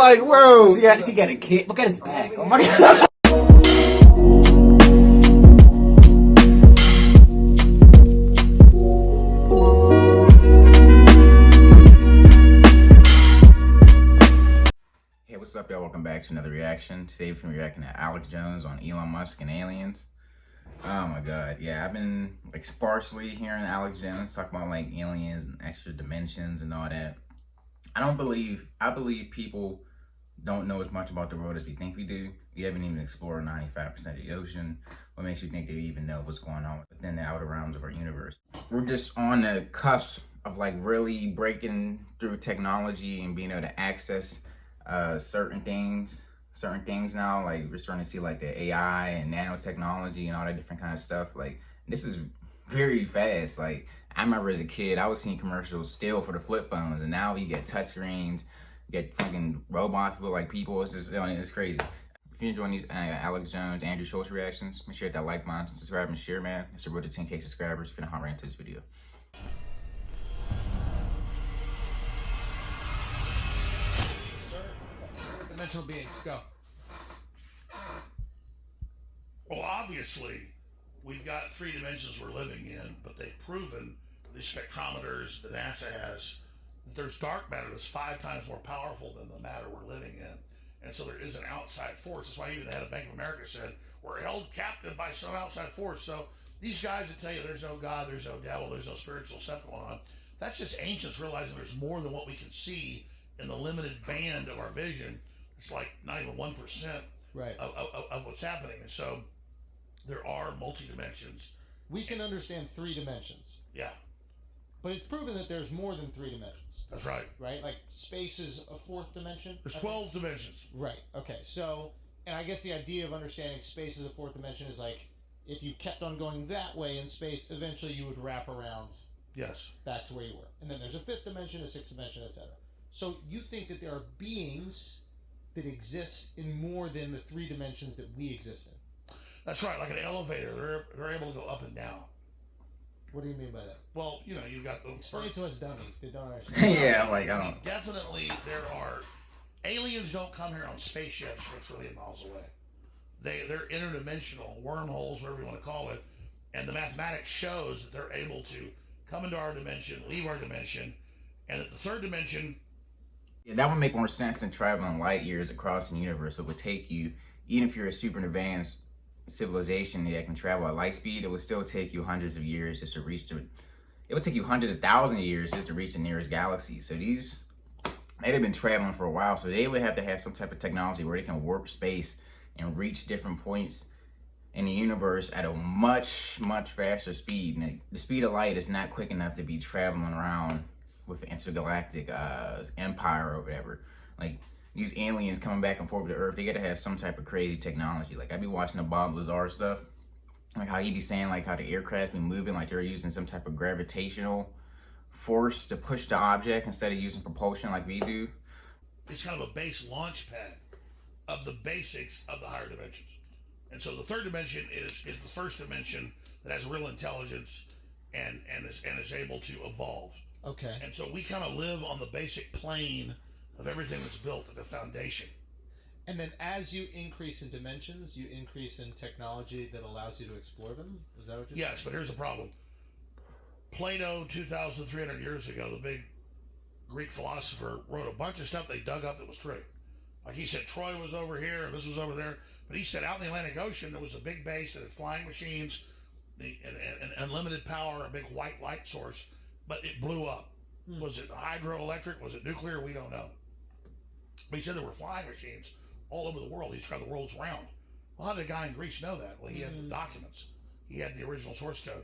like, bro, yeah, she got a kid. Look at his back. Oh my god. Hey, what's up, y'all? Welcome back to another reaction. Today we're reacting to Alex Jones on Elon Musk and aliens. Oh my god, yeah, I've been like sparsely hearing Alex Jones talk about like aliens and extra dimensions and all that. I believe people don't know as much about the world as we think we do. We haven't even explored 95% of the ocean. What makes you think they even know what's going on within the outer realms of our universe? We're just on the cusp of like really breaking through technology and being able to access certain things now. Like we're starting to see like the AI and nanotechnology and all that different kind of stuff. Like this is very fast. Like I remember as a kid, I was seeing commercials still for the flip phones, and now you get touch screens, you get fucking robots that look like people. It's just, it's crazy. If you're enjoying these Alex Jones, Andrew Schulz reactions, make sure to hit that like button, subscribe, and share, man. It's the road to 10K subscribers. If you're hop right into this video. Dimensional beings, go. Well, obviously, we've got three dimensions we're living in, but they've proven, the spectrometers that NASA has, that there's dark matter that's 5 times more powerful than the matter we're living in. And so there is an outside force. That's why even the head of Bank of America said, we're held captive by some outside force. So these guys that tell you there's no God, there's no devil, there's no spiritual stuff going on, that's just ancients realizing there's more than what we can see in the limited band of our vision. It's like not even 1% Right. of what's happening. And so there are multi-dimensions. We can understand 3 dimensions. Yeah. But it's proven that there's more than 3 dimensions. That's right. Right? Like space is a 4th dimension? There's 12 dimensions. Right. Okay. So, and I guess the idea of understanding space as a 4th dimension is like, if you kept on going that way in space, eventually you would wrap around Yes. back to where you were. And then there's a 5th dimension, a 6th dimension, etc. So you think that there are beings that exist in more than the 3 dimensions that we exist in? That's right. Like an elevator, they're able to go up and down. What do you mean by that? Well, you know, you've got the... Explain it to us dummies. They don't understand. Yeah, like I don't. Definitely, there are... Aliens don't come here on spaceships from a trillion miles away. They're interdimensional, wormholes, whatever you want to call it. And the mathematics shows that they're able to come into our dimension, leave our dimension, and at the 3rd dimension... Yeah, that would make more sense than traveling light years across the universe. It would take you, even if you're a super advanced civilization that can travel at light speed, it would still take you hundreds of years just to reach the... It would take you hundreds of thousands of years just to reach the nearest galaxy. So they'd have been traveling for a while, so they would have to have some type of technology where they can warp space and reach different points in the universe at a much, much faster speed. And the speed of light is not quick enough to be traveling around with the intergalactic empire or whatever. Like these aliens coming back and forth to Earth, they gotta have some type of crazy technology. Like I be watching the Bob Lazar stuff, like how he be saying like how the aircraft be moving like they're using some type of gravitational force to push the object instead of using propulsion like we do. It's kind of a base launch pad of the basics of the higher dimensions. And so the 3rd dimension is the 1st dimension that has real intelligence and is able to evolve. Okay. And so we kind of live on the basic plane of everything that's built at the foundation. And then as you increase in dimensions, you increase in technology that allows you to explore them? Is that what you're saying? Yes, but here's the problem. Plato, 2,300 years ago, the big Greek philosopher, wrote a bunch of stuff they dug up that was true. Like he said Troy was over here and this was over there. But he said out in the Atlantic Ocean there was a big base that had flying machines, and unlimited power, a big white light source. But it blew up. Was it hydroelectric? Was it nuclear? We don't know. But he said there were flying machines all over the world. He described the world's round. Well, how did a guy in Greece know that? Well, he had the documents. He had the original source code.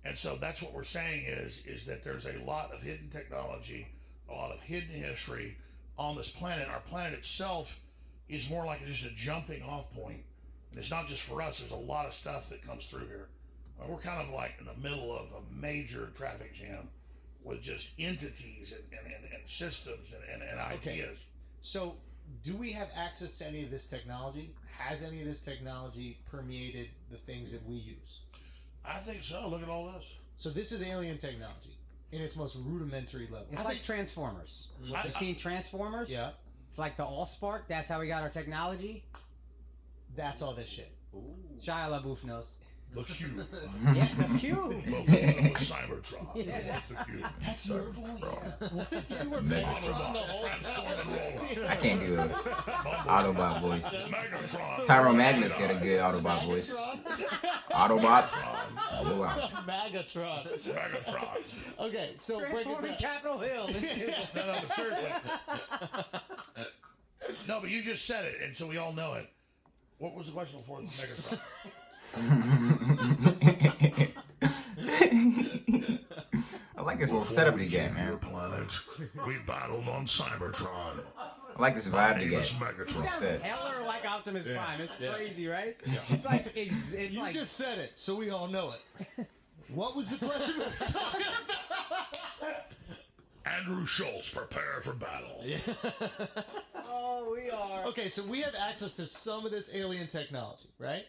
And so that's what we're saying is that there's a lot of hidden technology, a lot of hidden history on this planet. Our planet itself is more like just a jumping off point. And it's not just for us. There's a lot of stuff that comes through here. We're kind of like in the middle of a major traffic jam with just entities and systems and ideas. Okay. So do we have access to any of this technology? Has any of this technology permeated the things that we use? I think so. Look at all this. So this is alien technology in its most rudimentary level. It's like Transformers. I- You've seen Transformers? Yeah. It's like the Allspark. That's how we got our technology. That's all this shit. Shia LaBeouf knows. The cube. Yeah, the cube. Before there was Cybertron. Yeah. There was the cube. That's your voice. What if you were Megatron. Megatron the whole time? I can't do an Autobot voice. Megatron. Tyro Magnus got a good Autobot voice. Autobots. Autobots. Megatron. Megatron. Okay, so break it Transforming down. Capitol Hill. No, but seriously. No, but you just said it, and so we all know it. What was the question before Megatron? I like this little setup you get, man. Planet, we battled on Cybertron. I like this vibe you Name is get. Megatron. Set. Hella like Optimus Prime. It's crazy, right? It's like it's You like just said it, so we all know it. What was the question we were talking about? Andrew Schulz, prepare for battle. oh, we are. Okay, so we have access to some of this alien technology, right?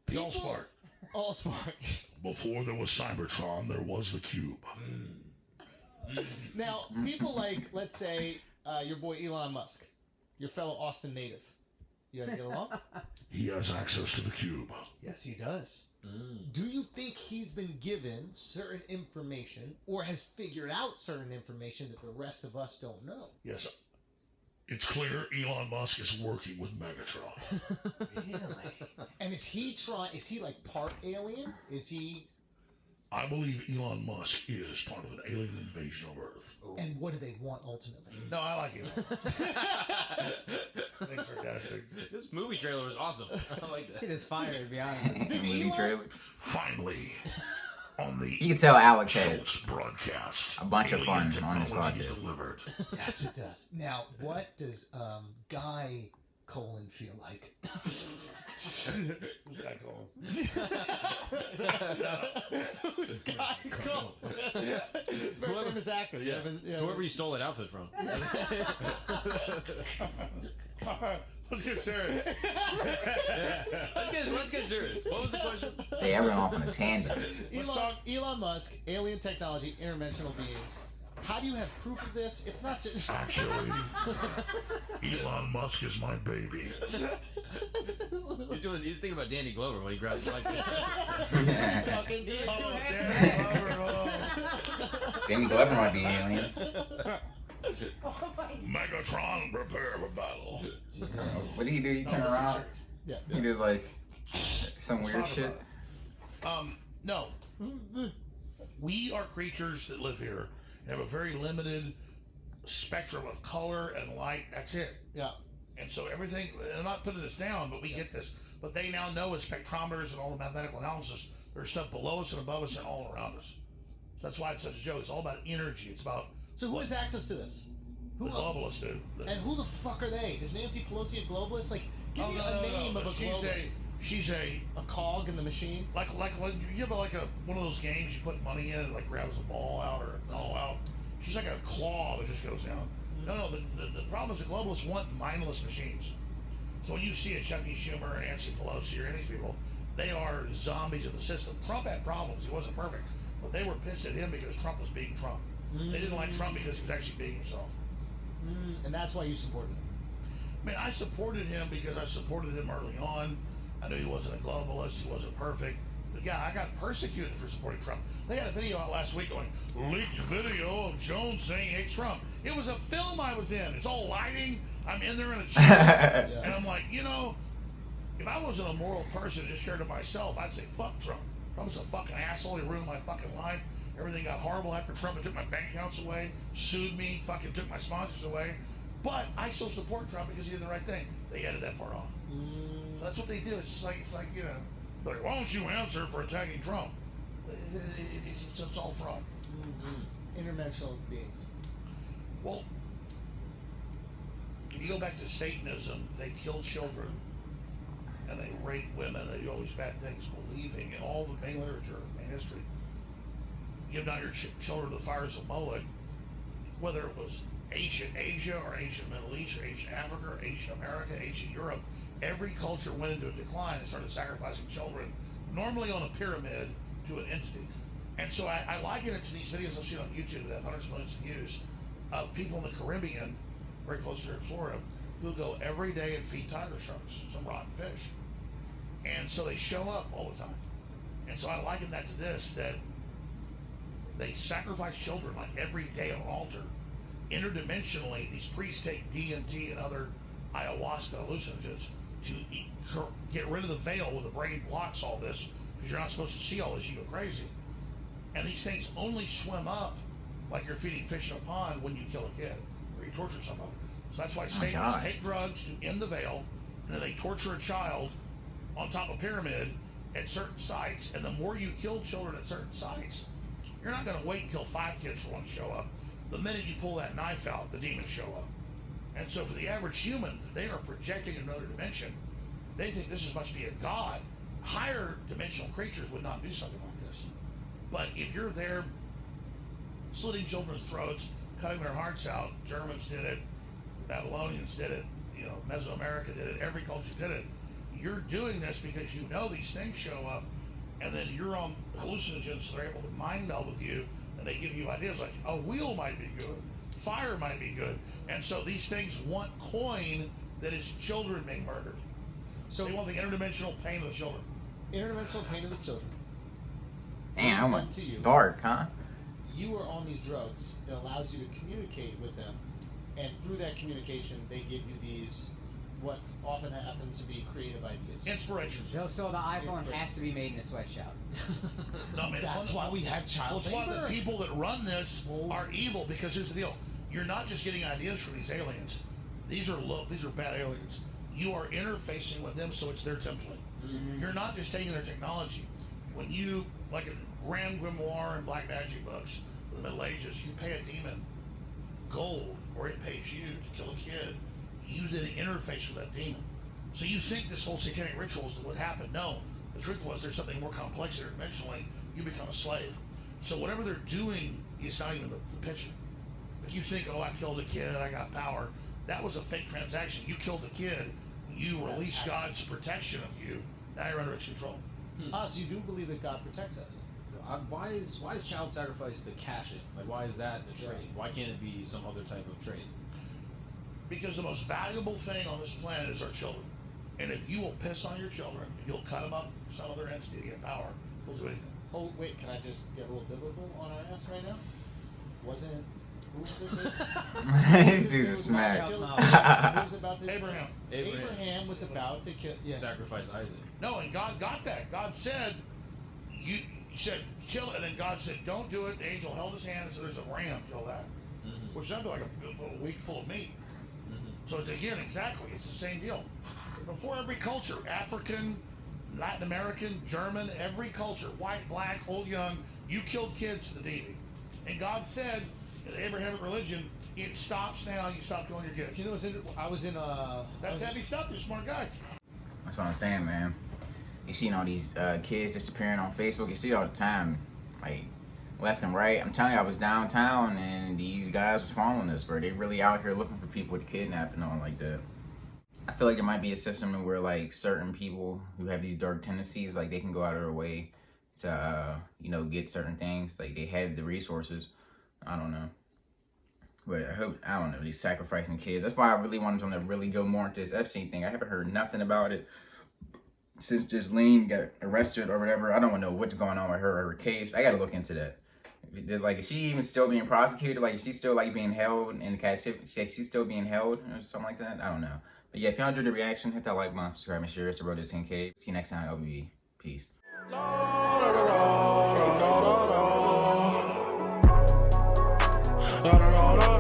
The Allspark. Allspark. Before there was Cybertron, there was the cube. Now, people like, let's say, your boy Elon Musk, your fellow Austin native. You guys get along? He has access to the cube. Yes, he does. Do you think he's been given certain information or has figured out certain information that the rest of us don't know? Yes. It's clear Elon Musk is working with Megatron. Really? And is he like part alien? Is he... I believe Elon Musk is part of an alien invasion of Earth. And what do they want ultimately? No, I like Elon. Thanks, sarcastic. This movie trailer was awesome. I like that. Shit is fire, to be honest. Movie trailer. Finally, on the You can tell Alex had Schulz broadcast, a bunch of fun alien on this technology is podcast. delivered. Yes, it does. Now, what does Guy Colin feel like? Who's that calling? Who's Guy Colin? It's a very famous actor. Yeah. Whoever you stole that outfit from. Let's get serious. Let's get serious. What was the question? They went off on a tangent. Elon Musk, alien technology, interdimensional beings. How do you have proof of this? It's not just... Actually, Elon Musk is my baby. He's thinking about Danny Glover when he grabs the mic. talking to Danny Glover might be an alien. Megatron, prepare for battle. What do? You turn around. Yeah. He does like some weird shit. No. We are creatures that live here and have a very limited spectrum of color and light. That's it. Yeah. And so everything, and I'm not putting this down, but we get this. But they now know with spectrometers and all the mathematical analysis, there's stuff below us and above us and all around us. So that's why it's such a joke. It's all about energy. It's about So who has access to this? the globalists do. And who the fuck are they? Is Nancy Pelosi a globalist? Like, give me a name of a globalist. She's a cog in the machine? like when you have like one of those games you put money in, it like grabs a ball out or an all out. She's like a claw that just goes down. No, the problem is the globalists want mindless machines. So when you see a Chuck E. Schumer or Nancy Pelosi or any of these people, they are zombies of the system. Trump had problems; he wasn't perfect, but they were pissed at him because Trump was being Trump. They didn't like Trump because he was actually being himself. And that's why you supported him. I mean, I supported him because I supported him early on. I knew he wasn't a globalist, he wasn't perfect. But yeah, I got persecuted for supporting Trump. They had a video out last week going, leaked video of Jones saying he hates Trump. It was a film I was in. It's all lighting. I'm in there in a chair. And I'm like, if I wasn't a moral person just cared of myself, I'd say, fuck Trump. Trump's a fucking asshole. He ruined my fucking life. Everything got horrible after Trump. He took my bank accounts away, sued me, fucking took my sponsors away. But I still support Trump because he did the right thing. They edited that part off. So that's what they do. It's like like, why don't you answer for attacking Trump? It's all fraud. Interdimensional beings. Well, if you go back to Satanism, they kill children and they rape women. They do all these bad things, believing in all the main literature, main history. Give not your children to the fires of Moloch, whether it was ancient Asia or ancient Middle East or ancient Africa or ancient America, ancient Europe. Every culture went into a decline and started sacrificing children, normally on a pyramid, to an entity. And so I liken it to these videos I've seen on YouTube that have hundreds of millions of views of people in the Caribbean very close here in Florida, who go every day and feed tiger sharks some rotten fish. And so they show up all the time. And so I liken that to this, that they sacrifice children like every day on an altar. Interdimensionally, these priests take DMT and other ayahuasca hallucinogens to get rid of the veil where the brain blocks all this, because you're not supposed to see all this, you go crazy. And these things only swim up like you're feeding fish in a pond when you kill a kid or you torture somebody. So that's why Satanists take drugs to end the veil, and then they torture a child on top of a pyramid at certain sites. And the more you kill children at certain sites, you're not going to wait until 5 kids for one to show up. The minute you pull that knife out, the demons show up. And so for the average human, they are projecting another dimension. They think this must be a god. Higher dimensional creatures would not do something like this. But if you're there slitting children's throats, cutting their hearts out, Germans did it, Babylonians did it, Mesoamerica did it, every culture did it. You're doing this because you know these things show up, and then you're on hallucinogens, so they're able to mind meld with you, and they give you ideas like, a wheel might be good, fire might be good. And so these things want coin that is children being murdered. So they want the interdimensional pain of the children. Interdimensional pain of the children. Damn, I To you. went dark, huh? You are on these drugs. It allows you to communicate with them, and through that communication, they give you these, what often happens to be creative ideas. Inspirations. So the iPhone has to be made in a sweatshop. No, man, That's why we have child That's why labor. the people that run this are evil, because here's the deal. You're not just getting ideas from these aliens. These are bad aliens. You are interfacing with them, so it's their template. Mm-hmm. You're not just taking their technology. When you, like in Grand Grimoire and Black Magic books from the Middle Ages, you pay a demon gold, or it pays you to kill a kid. You then interface with that demon. So you think this whole satanic ritual is what happened. No. The truth was there's something more complex interdimensionally. You become a slave. So whatever they're doing is not even the picture. Like you think, oh, I killed a kid, I got power. That was a fake transaction. You killed the kid. You release God's protection of you. Now you're under its control. So you do believe that God protects us. Why is child sacrifice the cash in? Like, why is that the trade? Why can't it be some other type of trade? Because the most valuable thing on this planet is our children. And if you will piss on your children, you'll cut them up for some other entity to get power, they'll do anything. Oh, wait, can I just get a little biblical on our ass right now? Who was it? These dudes are smacked. Who was about to Abraham. Abraham was about to kill. Yeah. Sacrifice Isaac. No, and God got that. God said, He said, kill it. And then God said, don't do it. The angel held his hand and said, there's a ram, kill that. Mm-hmm. Which sounded like a week full of meat. Mm-hmm. So again, exactly, it's the same deal. Before every culture, African, Latin American, German, every culture, white, black, old, young, you killed kids to the deity. And God said, in the Abrahamic religion, it stops now, you stop killing your kids. You know, That's heavy stuff, you're a smart guy. That's what I'm saying, man. You seen all these kids disappearing on Facebook. You see it all the time, like left and right. I'm telling you, I was downtown and these guys was following us, bro. They really out here looking for people to kidnap and all like that. I feel like there might be a system where like certain people who have these dark tendencies, like they can go out of their way to, get certain things. Like they have the resources. I don't know. But I don't know, these sacrificing kids. That's why I really wanted them to really go more into this Epstein thing. I haven't heard nothing about it since Ghislaine got arrested or whatever. I don't know what's going on with her or her case. I got to look into that. Like, is she even still being prosecuted? Like, is she still, like, being held in captivity? Like, she's still being held or something like that? I don't know. But yeah, if y'all enjoyed the reaction, hit that like button, subscribe, and share. It's the road to 10K. See you next time, LBB. Peace. Da da da da.